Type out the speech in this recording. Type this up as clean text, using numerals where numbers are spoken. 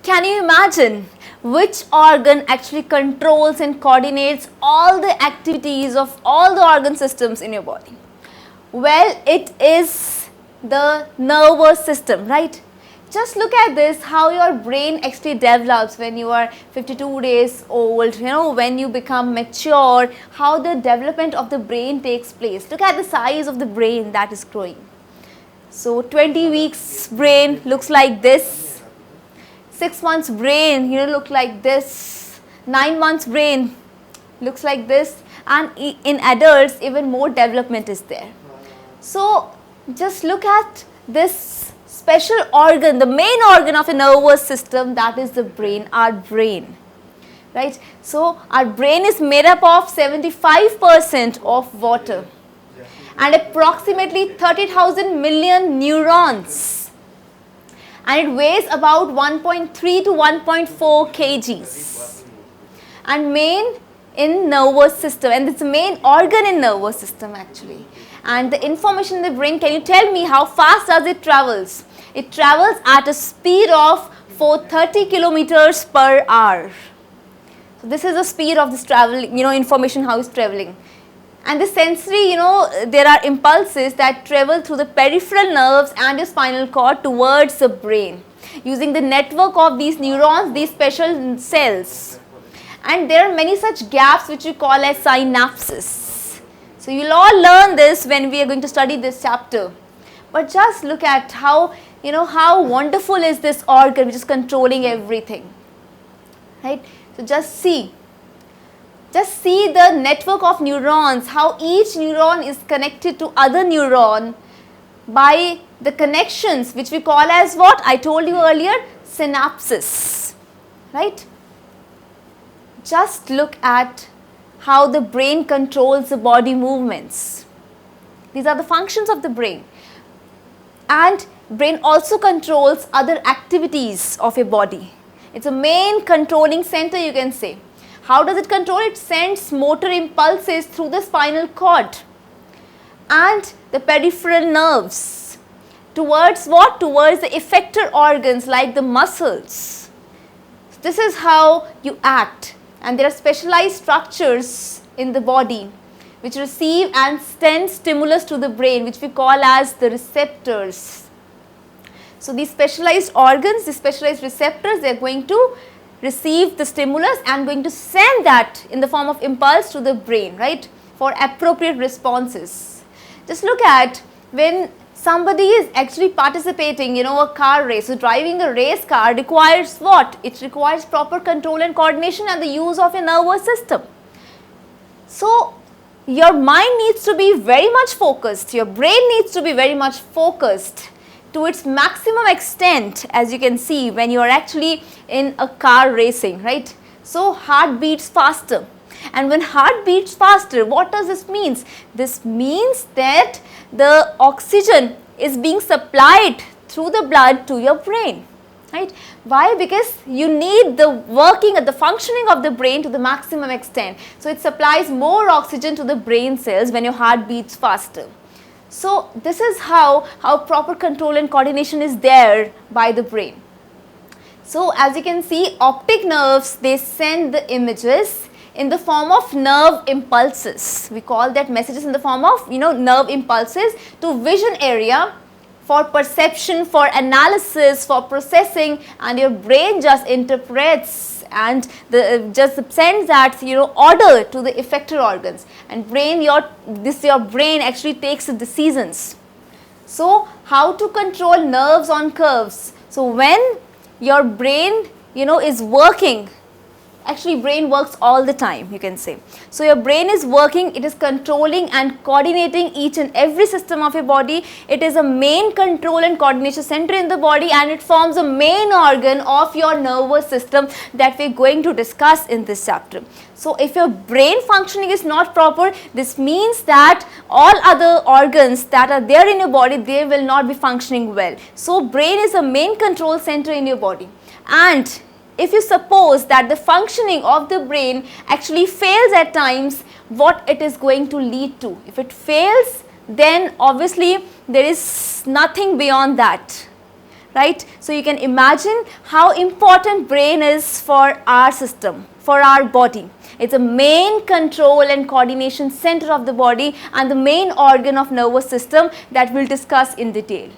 Can you imagine which organ actually controls and coordinates all the activities of all the organ systems in your body? Well, it is the nervous system, right? Just look at this, how your brain actually develops when you are 52 days old, when you become mature, how the development of the brain takes place. Look at the size of the brain that is growing. So 20 weeks brain looks like this, 6 months brain look like this, 9 months brain looks like this, and in adults even more development is there. So just look at this special organ, the main organ of a nervous system, that is the brain, our brain, right? So our brain is made up of 75% of water and approximately 30,000 million neurons, and it weighs about 1.3 to 1.4 kgs, and main in nervous system, and it's the main organ in nervous system actually. And the information in the brain, can you tell me how fast does it travels? It travels at a speed of 430 kilometers per hour. So this is the speed of this travel, information how it's traveling. And the sensory, there are impulses that travel through the peripheral nerves and your spinal cord towards the brain, using the network of these neurons, these special cells. And there are many such gaps which we call as synapses. So you will all learn this when we are going to study this chapter. But just look at how, how wonderful is this organ which is controlling everything, right? So just see the network of neurons, how each neuron is connected to other neuron by the connections which we call as what? I told you earlier, synapses, right? Just look at how the brain controls the body movements. These are the functions of the brain. And brain also controls other activities of a body. It's a main controlling center, you can say. How does it control? It sends motor impulses through the spinal cord and the peripheral nerves towards what? Towards the effector organs like the muscles. So this is how you act. And there are specialized structures in the body which receive and send stimulus to the brain, which we call as the receptors. So these specialized organs, these specialized receptors, they are going to receive the stimulus and going to send that in the form of impulse to the brain, right, for appropriate responses. Just look at when somebody is actually participating, a car race. So driving a race car requires what? It requires proper control and coordination and the use of a nervous system. So your mind needs to be very much focused, your brain needs to be very much focused to its maximum extent, as you can see when you are actually in a car racing, right? So heart beats faster. And when heart beats faster, what does this mean? This means that the oxygen is being supplied through the blood to your brain, right? Why? Because you need the working and the functioning of the brain to the maximum extent. So it supplies more oxygen to the brain cells when your heart beats faster. So this is how proper control and coordination is there by the brain. So as you can see, optic nerves, they send the images in the form of nerve impulses. We call that messages in the form of nerve impulses to vision area for perception, for analysis, for processing, and your brain just interprets and just sends that order to the effector organs, and your brain actually takes the decisions. So how to control nerves on curves? So when your brain is working, actually brain works all the time, you can say. So your brain is working, it is controlling and coordinating each and every system of your body. It is a main control and coordination center in the body, and it forms a main organ of your nervous system that we are going to discuss in this chapter. So if your brain functioning is not proper, this means that all other organs that are there in your body, they will not be functioning well. So brain is a main control center in your body. And if you suppose that the functioning of the brain actually fails at times, what it is going to lead to? If it fails, then obviously there is nothing beyond that, right? So you can imagine how important brain is for our system, for our body. It's a main control and coordination center of the body and the main organ of nervous system that we'll discuss in detail.